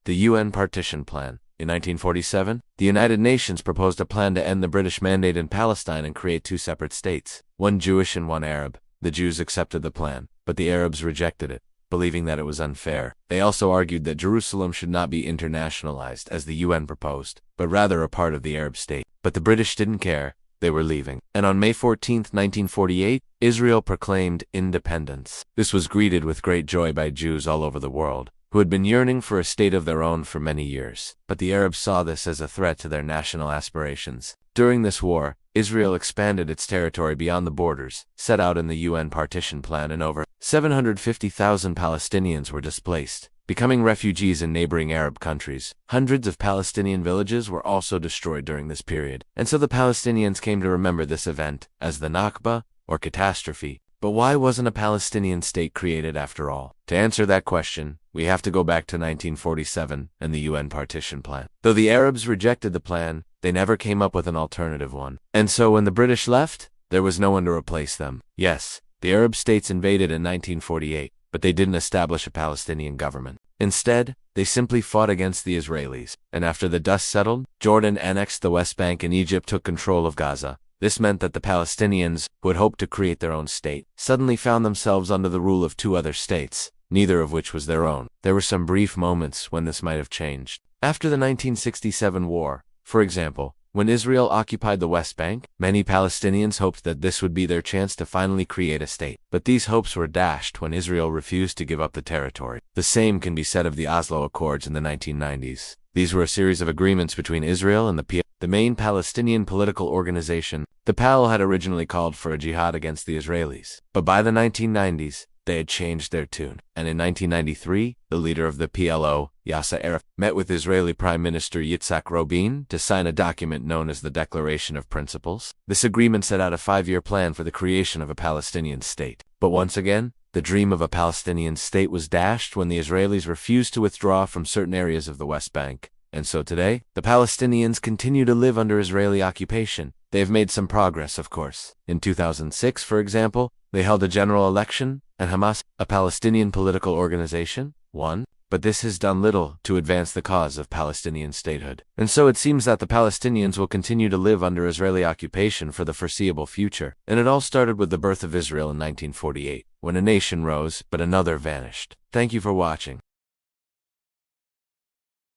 The UN Partition Plan. In 1947, the United Nations proposed a plan to end the British mandate in Palestine and create two separate states, one Jewish and one Arab. The Jews accepted the plan, but the Arabs rejected it, believing that it was unfair. They also argued that Jerusalem should not be internationalized as the UN proposed, but rather a part of the Arab state. But the British didn't care. They were leaving. And on May 14, 1948, Israel proclaimed independence. This was greeted with great joy by Jews all over the world, who had been yearning for a state of their own for many years. But the Arabs saw this as a threat to their national aspirations. During this war, Israel expanded its territory beyond the borders set out in the UN Partition Plan, and over 750,000 Palestinians were displaced, becoming refugees in neighboring Arab countries. Hundreds of Palestinian villages were also destroyed during this period, and so the Palestinians came to remember this event as the Nakba, or catastrophe. But why wasn't a Palestinian state created after all? To answer that question, we have to go back to 1947 and the UN Partition Plan. Though the Arabs rejected the plan, they never came up with an alternative one. And so when the British left, there was no one to replace them. Yes, the Arab states invaded in 1948, but they didn't establish a Palestinian government. Instead, they simply fought against the Israelis. And after the dust settled, Jordan annexed the West Bank and Egypt took control of Gaza. This meant that the Palestinians, who had hoped to create their own state, suddenly found themselves under the rule of two other states, neither of which was their own. There were some brief moments when this might have changed. After the 1967 war, for example, when Israel occupied the West Bank, many Palestinians hoped that this would be their chance to finally create a state. But these hopes were dashed when Israel refused to give up the territory. The same can be said of the Oslo Accords in the 1990s. These were a series of agreements between Israel and the PLO, the main Palestinian political organization. The PLO had originally called for a jihad against the Israelis, but by the 1990s, they had changed their tune. And in 1993, the leader of the PLO, Yasser Arafat, met with Israeli Prime Minister Yitzhak Rabin to sign a document known as the Declaration of Principles. This agreement set out a 5-year plan for the creation of a Palestinian state. But once again, the dream of a Palestinian state was dashed when the Israelis refused to withdraw from certain areas of the West Bank. And so today, the Palestinians continue to live under Israeli occupation. They have made some progress, of course. In 2006, for example, they held a general election, and Hamas, a Palestinian political organization, won. But this has done little to advance the cause of Palestinian statehood. And so it seems that the Palestinians will continue to live under Israeli occupation for the foreseeable future. And it all started with the birth of Israel in 1948, when a nation rose, but another vanished. Thank you for watching.